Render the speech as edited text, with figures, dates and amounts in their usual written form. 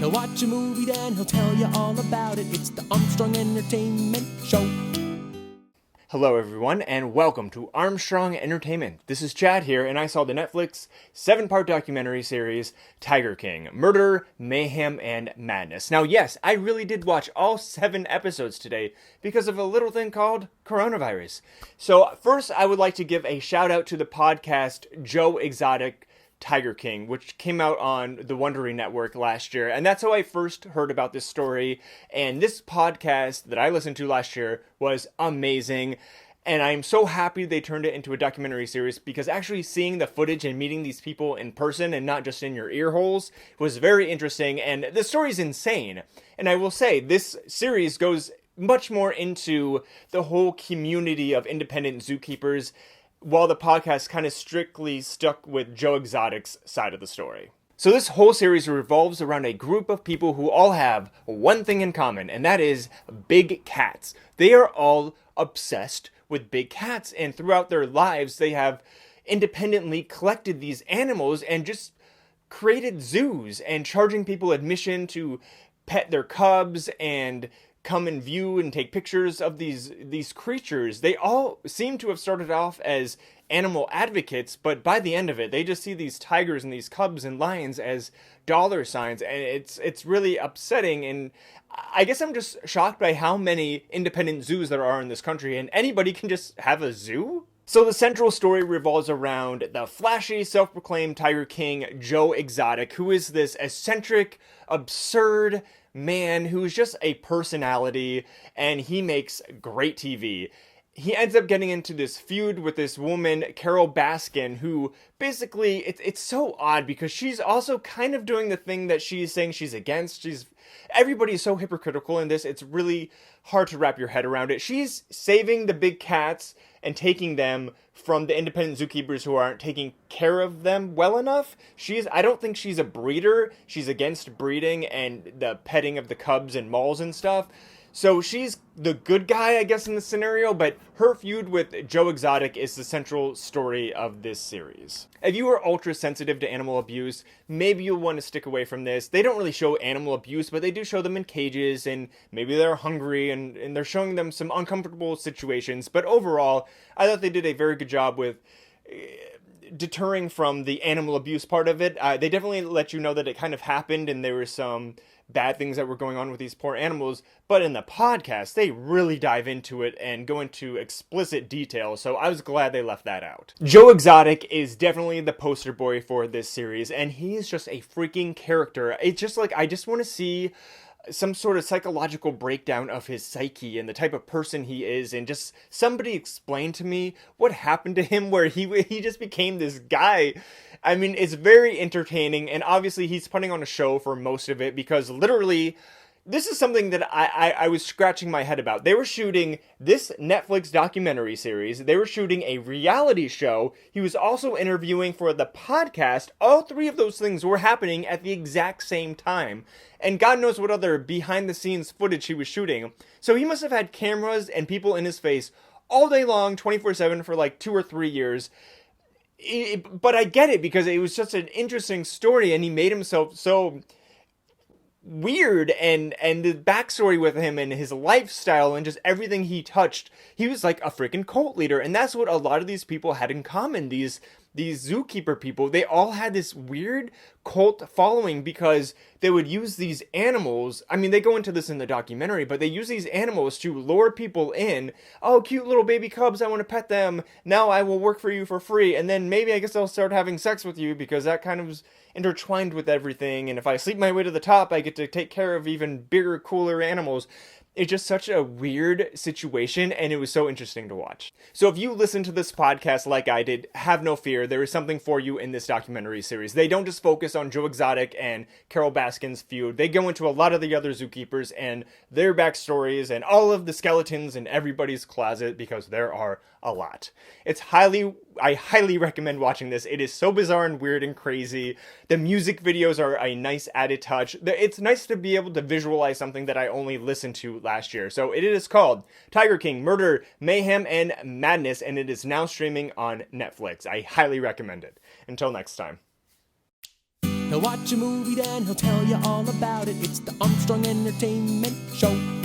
He'll watch a movie, then he'll tell you all about it. It's the Armstrong Entertainment Show. Hello everyone, and welcome to Armstrong Entertainment. This is Chad here, and I saw the Netflix 7-part documentary series, Tiger King: Murder, Mayhem, and Madness. Now yes, I really did watch all 7 episodes today because of a little thing called coronavirus. So first, I would like to give a shout out to the podcast Joe Exotic Tiger King, which came out on the Wondery Network last year. And that's how I first heard about this story. And this podcast that I listened to last year was amazing. And I'm so happy they turned it into a documentary series, because actually seeing the footage and meeting these people in person and not just in your ear holes was very interesting. And the story's insane. And I will say, this series goes much more into the whole community of independent zookeepers, while the podcast kind of strictly stuck with Joe Exotic's side of the story. So this whole series revolves around a group of people who all have one thing in common, and that is big cats. They are all obsessed with big cats, and throughout their lives they have independently collected these animals and just created zoos and charging people admission to pet their cubs and come and view and take pictures of these creatures. They all seem to have started off as animal advocates, but by the end of it, they just see these tigers and these cubs and lions as dollar signs, and it's really upsetting. And I guess I'm just shocked by how many independent zoos there are in this country, and anybody can just have a zoo? So the central story revolves around the flashy, self-proclaimed Tiger King, Joe Exotic, who is this eccentric, absurd man who's just a personality, and he makes great TV. He ends up getting into this feud with this woman, Carole Baskin, who basically, it's so odd because she's also kind of doing the thing that she's saying she's against. Everybody's so hypocritical in this, it's really hard to wrap your head around it. She's saving the big cats and taking them from the independent zookeepers who aren't taking care of them well enough. I don't think she's a breeder. She's against breeding and the petting of the cubs and malls and stuff. So she's the good guy, I guess, in the scenario, but her feud with Joe Exotic is the central story of this series. If you are ultra sensitive to animal abuse, maybe you'll want to stick away from this. They don't really show animal abuse, but they do show them in cages, and maybe they're hungry, and they're showing them some uncomfortable situations. But overall, I thought they did a very good job with deterring from the animal abuse part of it. They definitely let you know that it kind of happened, and there were some bad things that were going on with these poor animals, but in the podcast they really dive into it and go into explicit detail, so I was glad they left that out. Joe Exotic is definitely the poster boy for this series, and he is just a freaking character. It's just like, I just want to see some sort of psychological breakdown of his psyche and the type of person he is, and just somebody explain to me what happened to him where he just became this guy. I mean, it's very entertaining, and obviously he's putting on a show for most of it, because literally, this is something that I was scratching my head about. They were shooting this Netflix documentary series. They were shooting a reality show. He was also interviewing for the podcast. All 3 of those things were happening at the exact same time. And God knows what other behind-the-scenes footage he was shooting. So he must have had cameras and people in his face all day long, 24/7 for like 2 or 3 years. But I get it, because it was just an interesting story, and he made himself so weird, and the backstory with him and his lifestyle and just everything he touched, he was like a freaking cult leader. And that's what a lot of these people had in common. These zookeeper people, they all had this weird cult following, because they would use these animals. I mean, they go into this in the documentary, but they use these animals to lure people in. Oh, cute little baby cubs, I want to pet them. Now I will work for you for free. And then maybe I guess I'll start having sex with you, because that kind of is intertwined with everything. And if I sleep my way to the top, I get to take care of even bigger, cooler animals. It's just such a weird situation, and it was so interesting to watch. So if you listen to this podcast like I did, have no fear. There is something for you in this documentary series. They don't just focus on Joe Exotic and Carole Baskin's feud. They go into a lot of the other zookeepers and their backstories and all of the skeletons in everybody's closet, because there are a lot. I highly recommend watching this. It is so bizarre and weird and crazy. The music videos are a nice added touch. It's nice to be able to visualize something that I only listened to last year. So it is called Tiger King: Murder, Mayhem, and Madness, and it is now streaming on Netflix. I highly recommend it. Until next time. He'll watch a movie, then he'll tell you all about it. It's the Armstrong Entertainment Show.